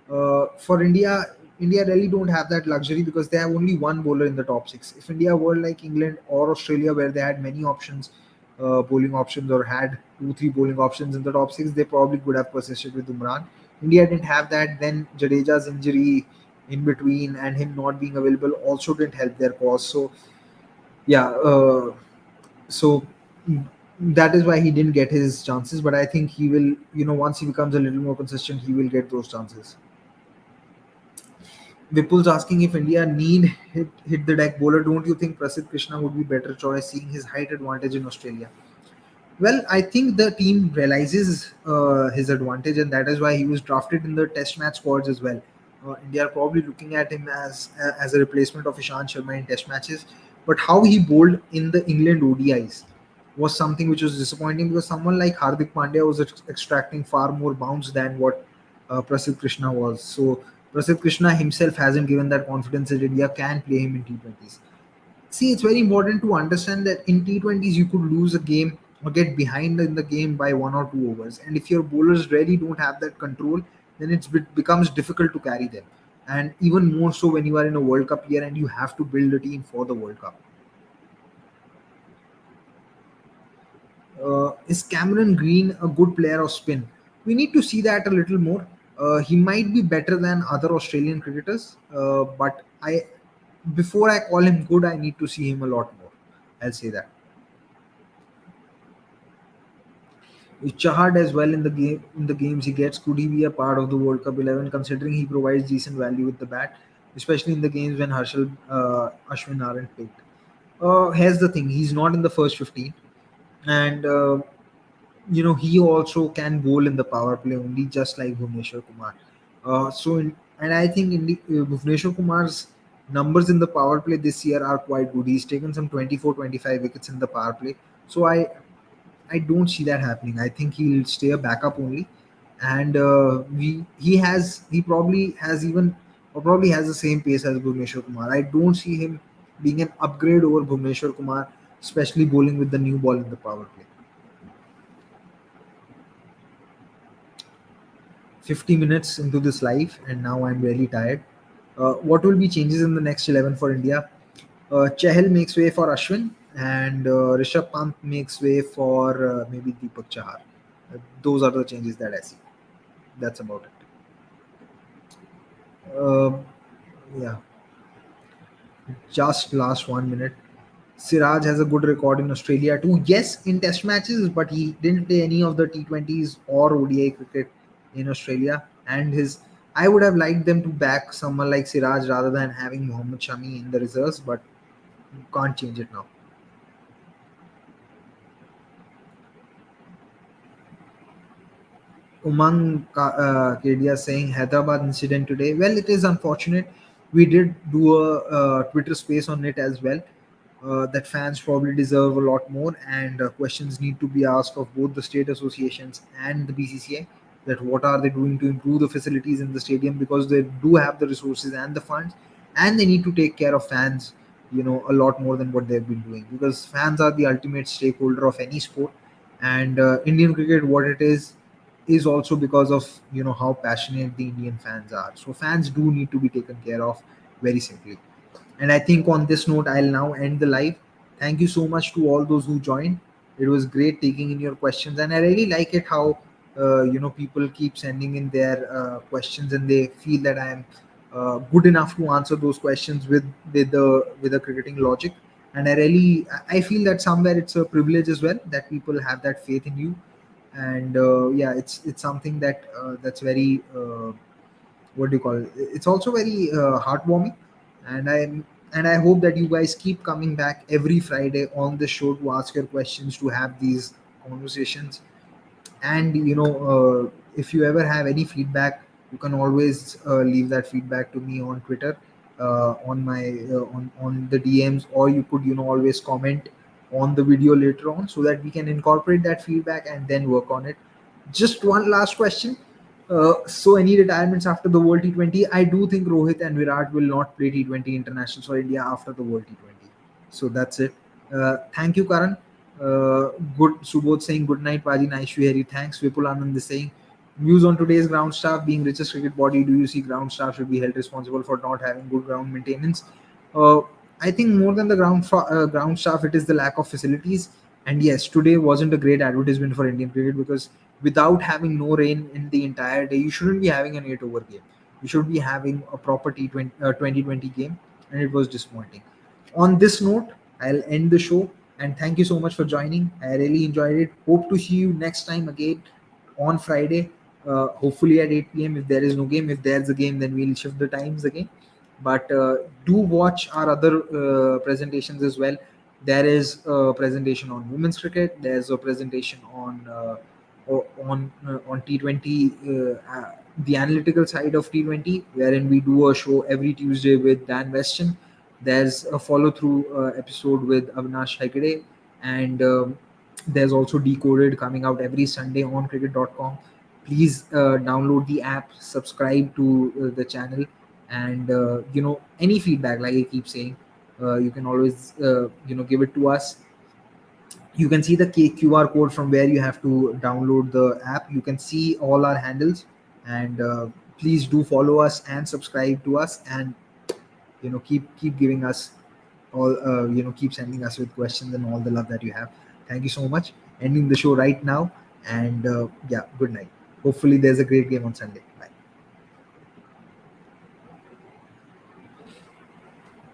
For India really don't have that luxury because they have only one bowler in the top six. If India were like England or Australia, where they had many options, bowling options, or had two, three bowling options in the top six, they probably could have persisted with Umran. India didn't have that. Then Jadeja's injury in between and him not being available also didn't help their cause. So yeah, so that is why he didn't get his chances. But I think he will. Once he becomes a little more consistent, he will get those chances. Vipul's asking if India need hit the deck bowler. Don't you think Prasidh Krishna would be better choice, seeing his height advantage in Australia? Well, I think the team realizes his advantage, and that is why he was drafted in the Test match squads as well. India are probably looking at him as a replacement of Ishant Sharma in Test matches. But how he bowled in the England ODIs was something which was disappointing because someone like Hardik Pandya was extracting far more bounce than what Prasidh Krishna was. So Prasidh Krishna himself hasn't given that confidence that India can play him in T20s. See, it's very important to understand that in T20s you could lose a game or get behind in the game by one or two overs, and if your bowlers really don't have that control, then becomes difficult to carry them, and even more so when you are in a World Cup year and you have to build a team for the World Cup. Is Cameron Green a good player of spin? We need to see that a little more. He might be better than other Australian cricketers, but I before I call him good, I need to see him a lot more. I'll say that. Chahad as well in the game in the games he gets. Could he be a part of the World Cup 11? Considering he provides decent value with the bat, especially in the games when Harshal Ashwin aren't picked. Here's the thing: he's not in the first 15, and he also can bowl in the power play only, just like Bhuvneshwar Kumar. And I think Bhuvneshwar Kumar's numbers in the power play this year are quite good. He's taken some 24, 25 wickets in the power play. So I don't see that happening. I think he'll stay a backup only, and he probably has even or probably has the same pace as Bhuvneshwar Kumar. I don't see him being an upgrade over Bhuvneshwar Kumar, especially bowling with the new ball in the power play. 50 minutes into this live, and now I'm really tired. What will be changes in the next 11 for India? Chahal makes way for Ashwin, and Rishabh Pant makes way for maybe Deepak Chahar. Those are the changes that I see. That's about it. Yeah, just last 1 minute. Siraj has a good record in Australia too. Yes, in Test matches, but he didn't play any of the T20s or ODI cricket in Australia. And I would have liked them to back someone like Siraj rather than having Mohammad Shami in the reserves, but can't change it now. Kedia saying Hyderabad incident today. Well, it is unfortunate. We did do a Twitter space on it as well. That fans probably deserve a lot more, and questions need to be asked of both the state associations and the BCCI. That what are they doing to improve the facilities in the stadium, because they do have the resources and the funds, and they need to take care of fans. A lot more than what they've been doing, because fans are the ultimate stakeholder of any sport, and Indian cricket, what it is also because of how passionate the Indian fans are. So fans do need to be taken care of, very simply. And I think on this note, I'll now end the live. Thank you so much to all those who joined. It was great taking in your questions, and I really like it how people keep sending in their questions, and they feel that I am good enough to answer those questions with a cricketing logic. And I feel that somewhere it's a privilege as well that people have that faith in you. And yeah, it's something that's very what do you call it? It's also very heartwarming, and I hope that you guys keep coming back every Friday on the show to ask your questions, to have these conversations. And if you ever have any feedback, you can always leave that feedback to me on Twitter, on my on the DMs, or you could always comment on the video later on, so that we can incorporate that feedback and then work on it. Just one last question. So any retirements after the World T20? I do think Rohit and Virat will not play T20 internationals for India after the World T20. So that's it. Thank you, Karan. Good. Subodh saying good night, Paji. Nice to hear you. Thanks. Vipul Anand is saying views on today's ground staff being richest cricket body. Do you see ground staff should be held responsible for not having good ground maintenance? Uh, I think more than the ground staff, it is the lack of facilities. And yes, today wasn't a great advertisement for Indian cricket, because without having no rain in the entire day, you shouldn't be having an 8 over game. You should be having a proper T20 2020 game, and it was disappointing. On this note, I'll end the show, and thank you so much for joining. I really enjoyed it. Hope to see you next time again on Friday, hopefully at 8 p.m. If there is no game, if there's a game, then we'll shift the times again. But do watch our other presentations as well. There is a presentation on women's cricket. There's a presentation on T20, the analytical side of T20, wherein we do a show every Tuesday with Dan Weston. There's a follow through episode with Avinash Hegde, and there's also Decoded coming out every Sunday on cricket.com. Please download the app, subscribe to the channel, and any feedback, like I keep saying, you can always give it to us. You can see the QR code from where you have to download the app. You can see all our handles, and please do follow us and subscribe to us, and keep giving us all keep sending us with questions and all the love that you have. Thank you so much. Ending the show right now, and yeah, good night. Hopefully there's a great game on Sunday.